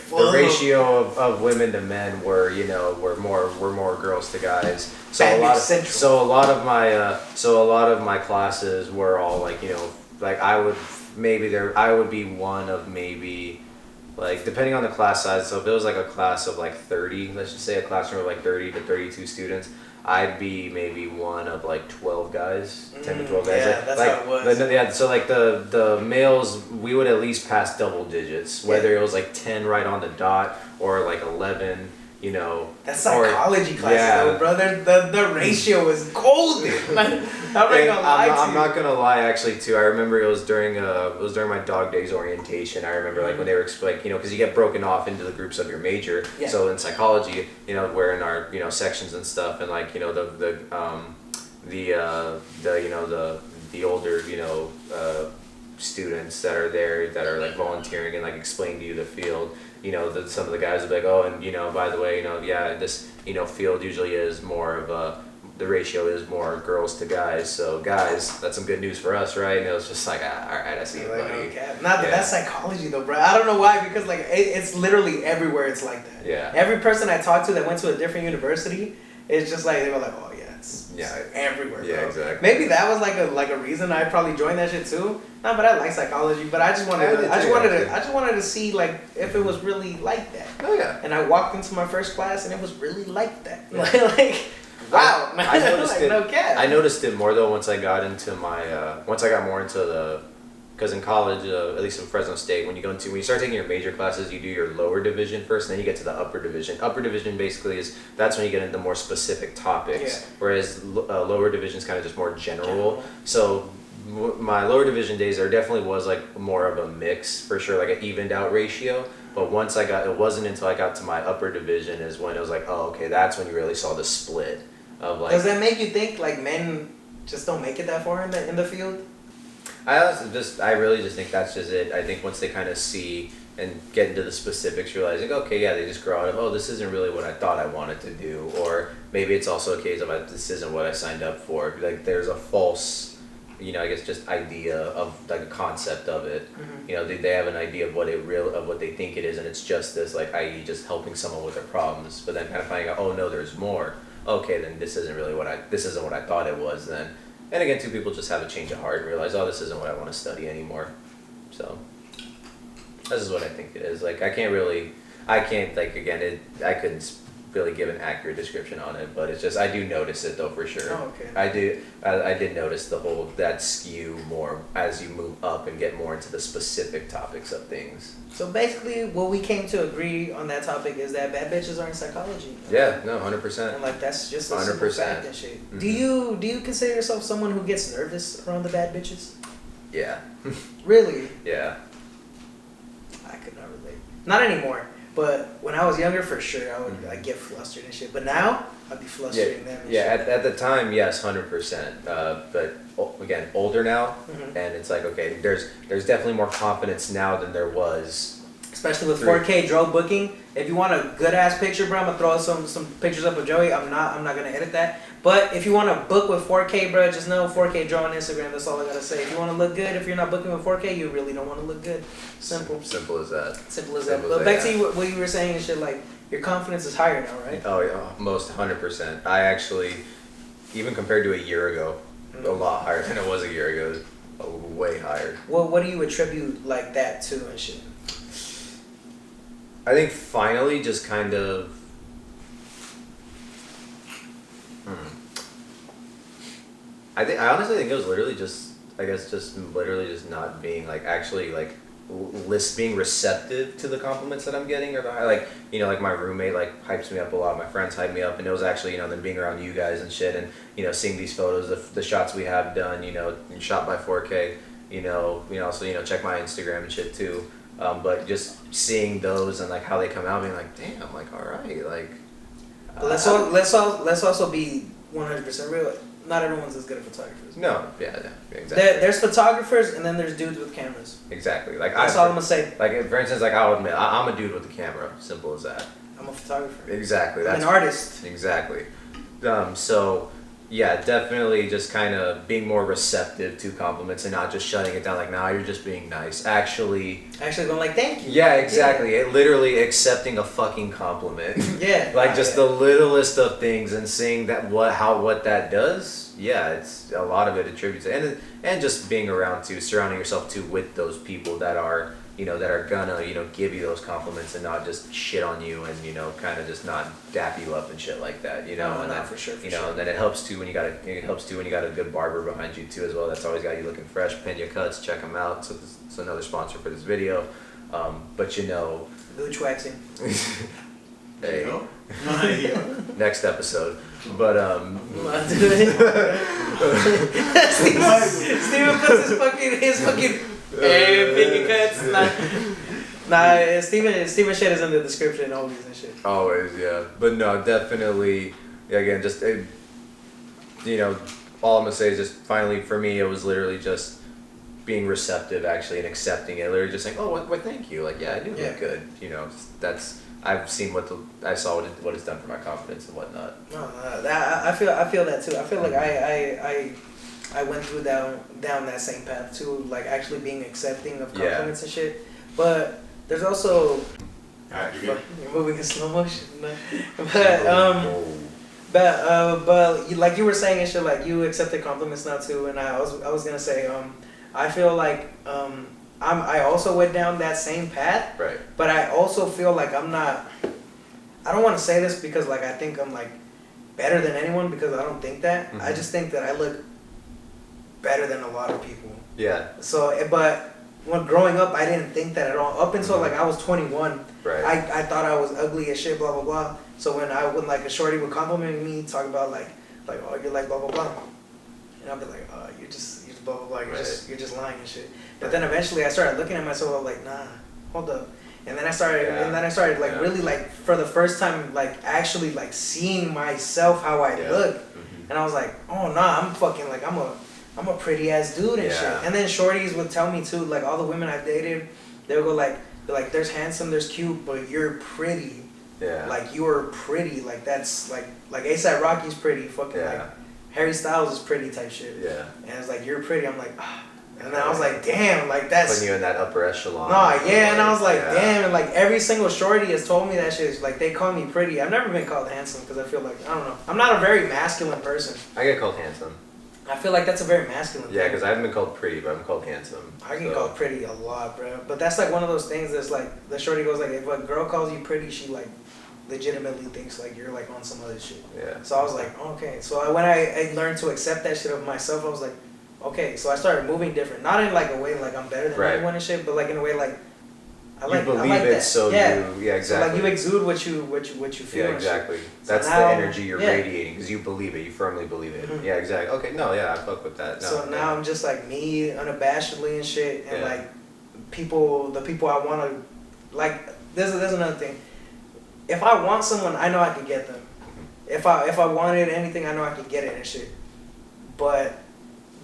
of women to men were more girls to guys. So a lot of my classes were all like, like I would be one of maybe like depending on the class size. So if it was like a class of like 30, let's just say a classroom of like 30 to 32 students, I'd be maybe one of like 12 guys, 10 to 12 guys. Yeah, that's how it was. Yeah, so like the males, we would at least pass double digits, whether it was like 10 right on the dot or like 11. You know, that's psychology classes, though, brother. The ratio is golden. I'm not gonna lie, actually, too. I remember it was during my dog days orientation. I remember like when they were explaining, you know, because you get broken off into the groups of your major. Yeah. So in psychology, you know, we're in our sections and stuff, and like the older students that are there that are like volunteering and like explain to you the field. You know, some of the guys will be like, oh, and by the way, this field usually is more of the ratio is more girls to guys. So guys, that's some good news for us, right? And it was just like, all right, I see it, buddy. Okay. That's psychology though, bro. I don't know why, because like it's literally everywhere. It's like that. Yeah. Every person I talked to that went to a different university, it's just like they were like, oh yeah, it's everywhere, bro. Yeah, exactly. Maybe that was like a reason I probably joined that shit too. No, but I like psychology. But I just wanted to see like if it was really like that. Oh yeah. And I walked into my first class and it was really like that. Yeah. Wow. I noticed like, it. No cap. I noticed it more though once I got into my once I got more into the. Because in college, at least in Fresno State, when you start taking your major classes, you do your lower division first, and then you get to the upper division. Upper division basically that's when you get into more specific topics, whereas lower division is kind of just more general. So my lower division days, there definitely was like more of a mix for sure, like an evened out ratio. But once it wasn't until I got to my upper division is when it was like, oh, okay, that's when you really saw the split of like. Does that make you think like men just don't make it that far in the field? I really just think that's just it. I think once they kind of see and get into the specifics, realizing, okay, yeah, they just grow out of, oh, this isn't really what I thought I wanted to do, or maybe it's also a case of this isn't what I signed up for. Like there's a false, I guess just idea of like a concept of it. Mm-hmm. They have an idea of what they think it is, and it's just this, like, i.e., just helping someone with their problems. But then kind of finding out, oh no, there's more. Okay, then this isn't what I thought it was then. And again, two people just have a change of heart and realize, oh, this isn't what I want to study anymore. So, this is what I think it is. Like, I couldn't really give an accurate description on it, but it's just, I do notice it though, for sure. Oh, okay. I did notice that skew more as you move up and get more into the specific topics of things. So basically, what we came to agree on that topic is that bad bitches are in psychology. Yeah, no, 100%. And like that's just a simple fact and shit. Mm-hmm. Do you consider yourself someone who gets nervous around the bad bitches? Yeah. Really? Yeah. I could not relate. Not anymore. But when I was younger, for sure, I would like get flustered and shit. But now, I'd be flustering them and shit. At the time, yes, 100%. But again, older now, and it's like, okay, there's definitely more confidence now than there was. Especially with 4K drone booking. If you want a good ass picture, bro, I'm gonna throw some pictures up of Joey. I'm not gonna edit that. But if you want to book with 4K, bro, just know 4K draw on Instagram. That's all I gotta say. If you want to look good, if you're not booking with 4K, you really don't want to look good. Simple. Simple as that. Simple as that. But back to what you were saying and shit, like your confidence is higher now, right? Oh yeah, most 100%. I actually, even compared to a year ago, a lot higher than it was a year ago. Way higher. Well, what do you attribute like that to and shit? I think finally just kind of. I honestly think it was literally just not being like actually like being receptive to the compliments that I'm getting, or like like my roommate like hypes me up a lot, my friends hype me up, and it was actually then being around you guys and shit, and seeing these photos of the shots we have done, shot by 4K, also check my Instagram and shit too, but just seeing those and like how they come out, being like, damn, like all right, like. Let's also be 100% real. Not everyone's as good at photographers. No, yeah, exactly. There's photographers and then there's dudes with cameras. Exactly. Like that's all I'm gonna say. Like for instance, like I'll admit, I'm a dude with a camera. Simple as that. I'm a photographer. Exactly. I'm an artist. Exactly. So yeah, definitely just kind of being more receptive to compliments and not just shutting it down like, nah, you're just being nice. Actually going like, thank you. Yeah, exactly. Yeah. Literally accepting a fucking compliment. Yeah. Like just the littlest of things and seeing that what that does. it's a lot of it attributes and just being around surrounding yourself with those people that are that are gonna give you those compliments and not just shit on you and kind of just not dap you up and shit like that and then for sure, and then it helps too when you got a good barber behind you too as well. That's always got you looking fresh. Pena Cuts, check them out. So this is another sponsor for this video. But Gooch waxing. Hey. Next episode. But Steven puts his fucking Pena Cuts. Nah, Steven shit is in the description always and shit. Always, yeah. But no, definitely. Again, just all I'm gonna say is just finally for me, it was literally just being receptive actually and accepting it. Literally just saying, oh, what thank you. Like, yeah, I do look good. That's. I've seen what it's done for my confidence and whatnot. I feel that too. I feel like I went through down that same path too, like actually being accepting of compliments and shit. But there's also you're moving in slow motion. But like you were saying and shit, like you accepted compliments now too, and I was gonna say I feel like I also went down that same path, right? But I also feel like I'm not. I don't want to say this because like I think I'm like better than anyone because I don't think that. I just think that I look better than a lot of people. Yeah. So, but when growing up, I didn't think that at all. Up until like I was 21, right? I thought I was ugly as shit, blah blah blah. So when like a shorty would compliment me, talk about like oh you're like blah blah blah, and I'd be like oh you're just blah blah blah, you're just lying and shit. But then eventually I started looking at myself, I was like, nah, hold up. And then I started like really like for the first time like actually like seeing myself how I look. And I was like, oh nah, I'm fucking like I'm a pretty ass dude and shit. And then shorties would tell me too, like all the women I've dated, they'll go like there's handsome, there's cute, but you're pretty. Yeah. Like you're pretty, like that's like A$AP Rocky's pretty, fucking like Harry Styles is pretty type shit. Yeah. And it's like you're pretty. I'm like, ah. And then I was like, damn, like that's putting you in that upper echelon. And I was like, damn, and like every single shorty has told me that shit. Like they call me pretty. I've never been called handsome because I feel like I don't know. I'm not a very masculine person. I get called handsome. I feel like that's a very masculine thing. Yeah, because I haven't been called pretty, but I'm called handsome. I get called pretty a lot, bro. But that's like one of those things that's like the shorty goes like, if a girl calls you pretty, she like legitimately thinks like you're like on some other shit. Yeah. So I was like, okay. So when I learned to accept that shit of myself, I was like, okay. So I started moving different, not in like a way like I'm better than anyone and shit, but like in a way like I like that. So exactly. So like you exude what you feel. Yeah, exactly. That's the energy you're radiating because you believe it. You firmly believe it. Yeah, exactly. Okay, I fuck with that. No, so now I'm just like me unabashedly and shit, and like the people I want to like. There's another thing. If I want someone, I know I can get them. If I wanted anything, I know I can get it and shit. But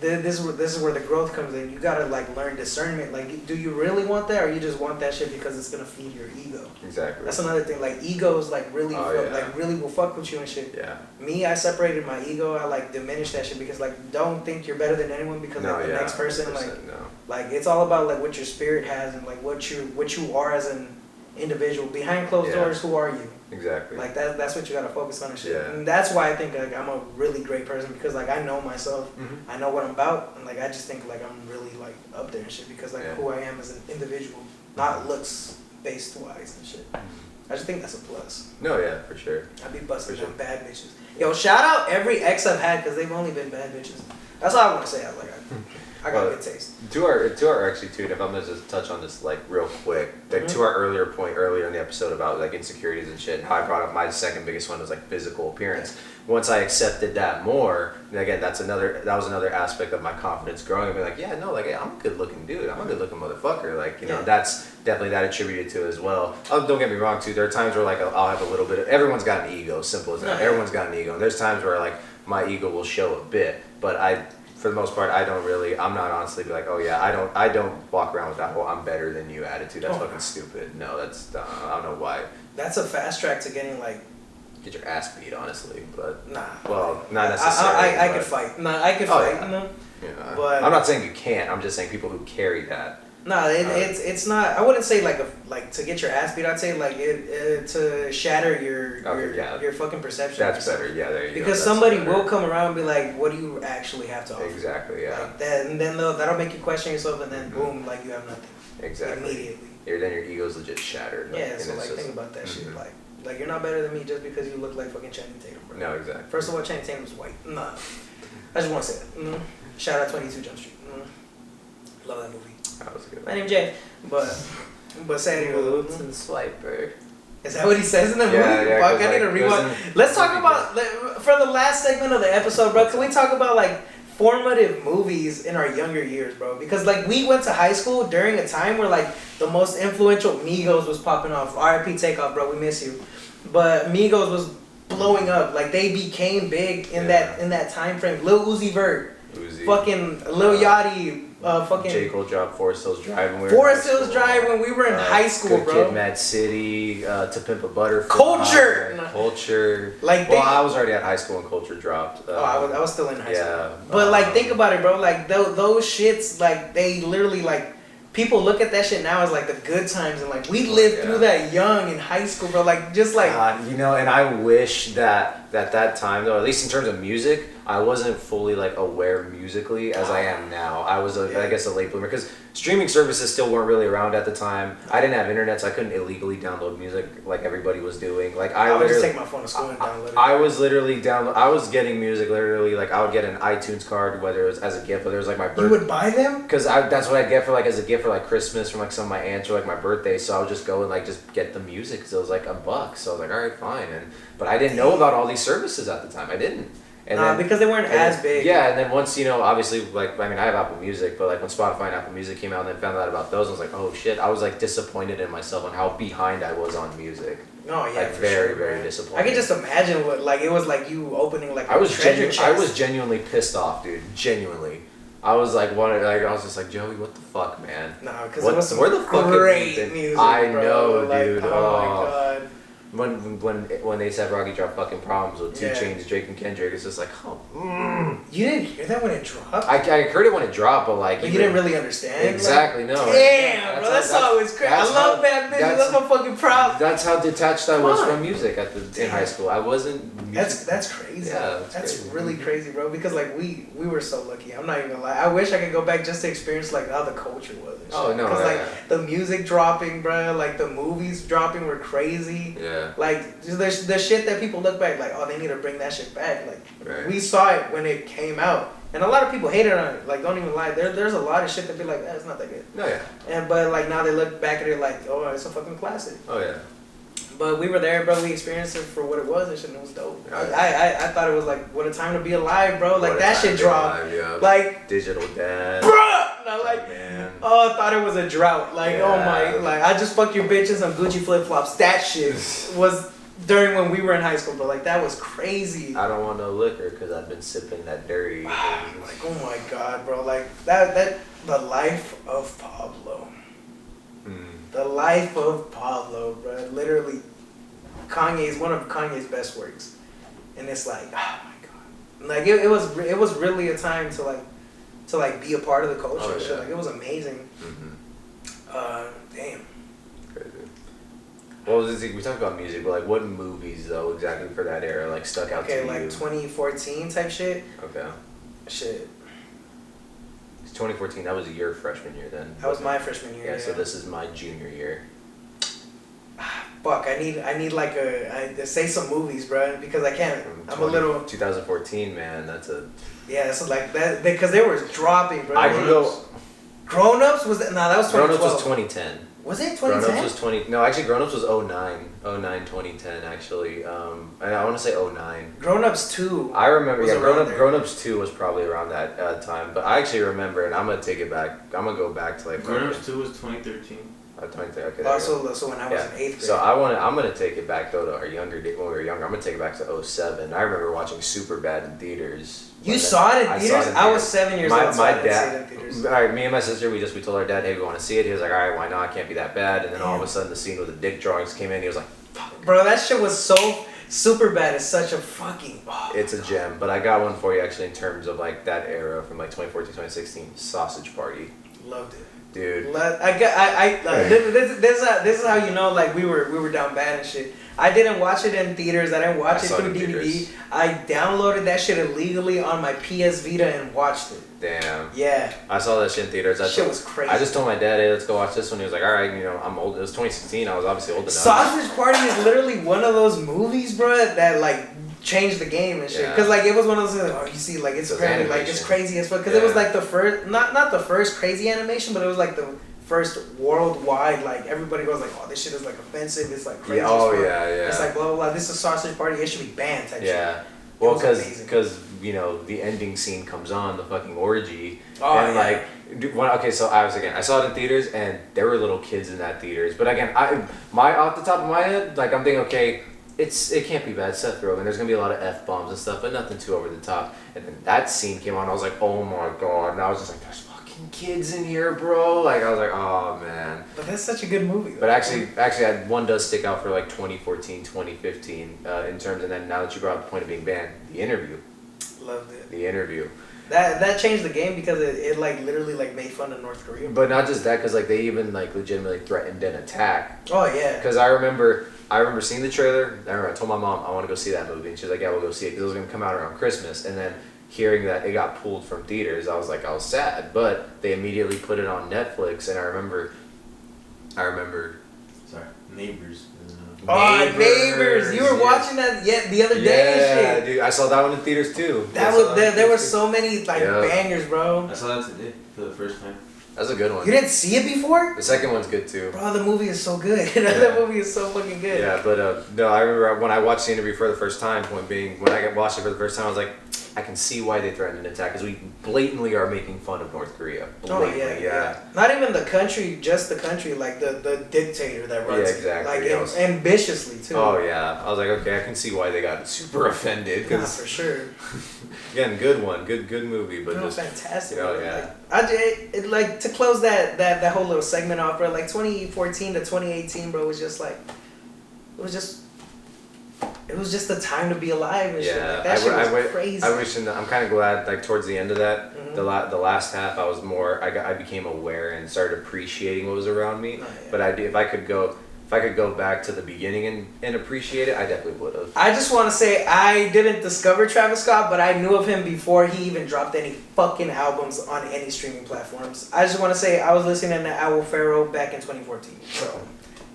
this is where the growth comes in. You gotta like learn discernment. Like, do you really want that, or you just want that shit because it's gonna feed your ego? Exactly. That's another thing. Like egos, like really, like really will fuck with you and shit. Yeah. Me, I separated my ego. I like diminished that shit because like don't think you're better than anyone because like the next person like it's all about like what your spirit has and like what you are as an individual. Behind closed doors, who are you? Exactly. Like that's what you gotta focus on and shit. Yeah. And that's why I think like I'm a really great person because like I know myself, I know what I'm about, and like I just think like I'm really like up there and shit because like who I am as an individual, not looks based wise and shit. I just think that's a plus. No, yeah, for sure. I'd be busting on bad bitches. Yo, shout out every ex I've had because they've only been bad bitches. That's all I want to say. I got good taste. To our actually too, if I'm gonna just touch on this like real quick, like to our earlier in the episode about like insecurities and shit, and how I brought up my second biggest one was like physical appearance. Once I accepted that more, and again that was another aspect of my confidence growing. I'd be like, yeah, no, like I'm a good looking dude, I'm a good looking motherfucker. Like that's definitely that attributed to it as well. Oh, don't get me wrong too. There are times where like I'll have a little bit of everyone's got an ego, simple as that. Everyone's got an ego, and there's times where like my ego will show a bit, but for the most part, I'm not honestly be like, oh yeah, I don't walk around with that whole I'm better than you attitude. That's fucking stupid. No, that's, I don't know why. That's a fast track to getting like. Get your ass beat, honestly, but. Nah. Well, not necessarily. I could fight. Nah, I could fight, you know? Yeah. But. I'm not saying you can't, I'm just saying people who carry that. No, it's not. I wouldn't say like to get your ass beat. I'd say like it to shatter your fucking perception. That's better. Yeah, there you go. Because somebody will come around and be like, "What do you actually have to offer?" Exactly. Yeah. Like that, and then that'll make you question yourself, and then boom, like you have nothing. Exactly. Immediately. Then your ego's legit shattered. Yeah. So like, think about that shit. Like you're not better than me just because you look like fucking Channing Tatum, bro. No, exactly. First of all, Channing Tatum's white. Nah. I just want to say that. Shout out 22 Jump Street. Love that movie. That was good. My name's Jay, but Samuel. Boots and Swiper. Is that what he says in the movie? Yeah, Fuck, I need to rewind. Let's talk about for the last segment of the episode, bro. Can we talk about like formative movies in our younger years, bro? Because like we went to high school during a time where like the most influential Migos was popping off. R.I.P. Takeoff, bro. We miss you. But Migos was blowing up. Like they became big in that time frame. Lil Uzi Vert, fucking Lil Yachty. Fucking J. Cole dropped Forest Hills Drive when we were in high school, Good bro. Kid, Mad City, To Pimp a Butterfly. Culture. Like I was already at high school when Culture dropped. I was still in high school. But like, think about it, bro. Like those shits, like they literally like. People look at that shit now as like the good times, and like we lived through that young in high school, bro. Like just like and I wish that time though, at least in terms of music, I wasn't fully like aware musically as I am now. I was I guess a late bloomer because streaming services still weren't really around at the time. I didn't have internet, so I couldn't illegally download music like everybody was doing. Like I would just take my phone to school and download it. I was literally I was getting music literally like I would get an iTunes card, whether it was as a gift, whether it was like my birthday. You would buy them? Because that's what I'd get for like as a gift for like Christmas from like some of my aunts or like my birthday. So I would just go and like just get the music because it was like $1. So I was like, all right, fine. But I didn't know about all these services at the time. I didn't. And then, because they weren't as big. Yeah, and then once, obviously, like, I mean, I have Apple Music, but like when Spotify and Apple Music came out and then found out about those, I was like, oh shit. I was like disappointed in myself on how behind I was on music. Oh yeah, like very, very disappointed. I can just imagine what like it was like you opening like I was genuinely pissed off, dude. Genuinely. I was like, I was just like, Joey, what the fuck, man? Nah, because it was some great music, I bro. know, like, dude. Oh my god. When they said Rocky dropped fucking Problems with 2 Chainz, Drake and Kendrick, it's just like, You didn't hear that when it dropped? I heard it when it dropped, but like... But you didn't really understand? Exactly, no. Damn, bro, that song was crazy. I love Bad Bitches, that's my fucking problem. That's how detached I was from music in high school. I wasn't... That's crazy. Yeah, that's really crazy, bro, because like we were so lucky. I'm not even gonna lie. I wish I could go back just to experience like how the culture was and shit. Oh, no. Because like the music dropping, bro, like the movies dropping were crazy. Yeah. Like the shit that people look back like, oh, they need to bring that shit back. Like we saw it when it came out, and a lot of people hated on it. Like, don't even lie. There's a lot of shit that be like, it's not that good. No, yeah. But like now they look back at it like, oh, it's a fucking classic. Oh yeah. But we were there, bro. We experienced it for what it was and shit. And it was dope. I thought it was like, what a time to be alive, bro. Like that shit dropped. Like Digital Dad. Bruh! No, like, man. Oh, I thought it was a drought. Like, oh my, like I just fuck your bitch in some Gucci flip flops. That shit was during when we were in high school, bro. Like that was crazy. I don't want no liquor because I've been sipping that dirty. Like, oh my god, bro. Like that the life of Pablo. The life of Pablo, bro. Literally, Kanye's one of Kanye's best works, and it's like, oh my god, like it was really a time to be a part of the culture. Oh, yeah. Like it was amazing. Damn. Crazy. Well, we talked about music, but like, what movies though exactly for that era like stuck out to you? Okay, like 2014 type shit. Okay. Shit. 2014. That was your freshman year then. That was my freshman year. Yeah. So this is my junior year. Fuck, I need like say some movies, bro, because I can't. I'm a little. 2014, man. That's a. Yeah, so like that because they were dropping, bro. I can go. Grown Ups was that? Nah, that was 2012. Grown Ups was 2010. Was it 2010? Grown Ups was 20. No, actually, Grown Ups was 09. 2010 actually. And I want to say 09. Grown Ups 2. I remember. Yeah, Grown Ups 2 was probably around that time. But I actually remember, and I'm gonna take it back. I'm gonna go back to like. Grown Ups 2 was 2013. 2013. Okay. So when I was in 8th grade. So I'm gonna take it back though to our younger days when we were younger. I'm gonna take it back to 07. I remember watching Superbad in theaters. You saw it in theaters? I was 7 years old. My dad. All right, me and my sister, we told our dad, hey, we want to see it. He was like, all right, why not? It can't be that bad. And then all of a sudden, the scene with the dick drawings came in. He was like, fuck. Bro, that shit was so Superbad. It's such a fucking. It's a gem. But I got one for you actually in terms of like that era from like 2014, 2016. Sausage Party. Loved it. Dude. This is how you know like we were down bad and shit. I didn't watch it in theaters. I didn't watch it through DVD. I downloaded that shit illegally on my PS Vita and watched it. Damn. Yeah. I saw that shit in theaters. That shit was crazy. I just told my dad, hey, let's go watch this one. He was like, all right, I'm old. It was 2016. I was obviously old enough. Sausage Party is literally one of those movies, bro, that like changed the game and shit. Cause like it was one of those things, like, you see, like it's crazy, like it's crazy as fuck. Cause it was like the first, not the first crazy animation, but it was like the first worldwide, like everybody goes like, oh, this shit is like offensive. It's like crazy. Yeah. It's like blah blah blah. This is a Sausage Party. It should be banned. Type shit. Well, because the ending scene comes on the fucking orgy, and like, okay, so I saw it in theaters, and there were little kids in that theaters. But again, off the top of my head, like I'm thinking, okay, it can't be bad. Seth Rogen, there's gonna be a lot of F-bombs and stuff, but nothing too over the top. And then that scene came on, I was like, oh my god, and I was just like, there's fucking kids in here, bro. Like I was like, oh man. But that's such a good movie, though. But actually, one does stick out for like 2014, 2015 in terms. And then now that you brought up the point of being banned, The Interview. Loved it. The Interview. That changed the game because it like literally like made fun of North Korea. But not just that, because like they even like legitimately threatened an attack. Oh yeah. Because I remember seeing the trailer. I told my mom I want to go see that movie, and she's like, yeah, we'll go see it because it was gonna come out around Christmas. And then hearing that it got pulled from theaters, I was sad. But they immediately put it on Netflix, and I remember. Sorry, Neighbors. Neighbors! You were watching that the other day and shit. Yeah, dude, I saw that one in theaters too. There were so many bangers, bro. I saw that today for the first time. That's a good one. You didn't see it before? The second one's good too. Bro, the movie is so good. That movie is so fucking good. Yeah, but no, I remember when I watched The Interview for the first time. When I watched it for the first time, I was like, I can see why they threatened an attack, because we blatantly are making fun of North Korea. Blatantly, yeah. Not even the country, just the country, like the dictator that runs it. Exactly. Like ambitiously too. Oh yeah, I was like, okay, I can see why they got super offended. Cause, for sure. Again, good one, good movie, but just fantastic. Yeah. Like to close that whole little segment off, bro. Like 2014 to 2018, bro, was just like, it was just the time to be alive and shit. Like, that shit was crazy. I wish, I'm kind of glad, like towards the end of that, the last half, I was more, I became aware and started appreciating what was around me. Oh, yeah. But if I could go back to the beginning and appreciate it, I definitely would have. I just want to say I didn't discover Travis Scott, but I knew of him before he even dropped any fucking albums on any streaming platforms. I just want to say I was listening to Owl Pharaoh back in 2014. So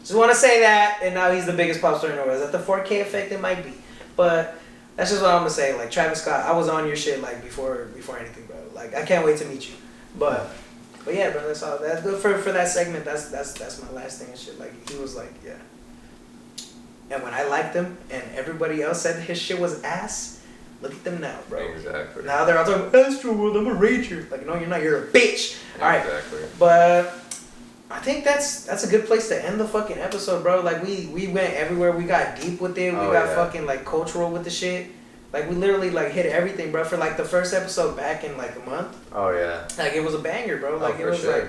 just want to say that, and now he's the biggest pop star in the world. Is that the 4K effect? It might be, but that's just what I'm gonna say. Like Travis Scott, I was on your shit like before anything, bro. Like I can't wait to meet you. But yeah, bro, that's all. That's good for that segment. That's my last thing and shit. Like he was like, yeah. And when I liked him and everybody else said his shit was ass, look at them now, bro. Exactly. Now they're all talking, Astroworld, I'm a rager. Like, no, you're not. You're a bitch. All right. Exactly. But I think that's a good place to end the fucking episode, bro. Like we went everywhere. We got deep with it. We got fucking like cultural with the shit. Like we literally like hit everything, bro. For like the first episode back in like a month. Oh yeah. Like it was a banger, bro. Like it was like.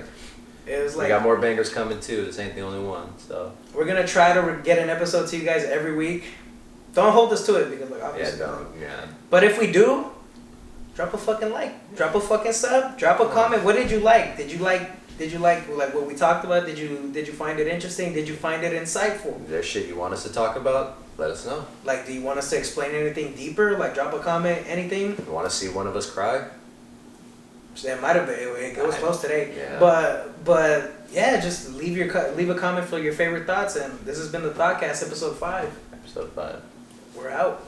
It was like. We got more bangers coming too. This ain't the only one, so. We're gonna try to get an episode to you guys every week. Don't hold us to it because like obviously. Yeah. But if we do, drop a fucking like, drop a fucking sub, drop a comment. What did you like? Did you like what we talked about? Did you find it interesting? Did you find it insightful? Is there shit you want us to talk about? Let us know. Like, do you want us to explain anything deeper? Like, drop a comment, anything. You want to see one of us cry? That might have been. It was close today. Yeah. But yeah, just leave a comment for your favorite thoughts. And this has been the ThotKast, episode 5. Episode 5. We're out.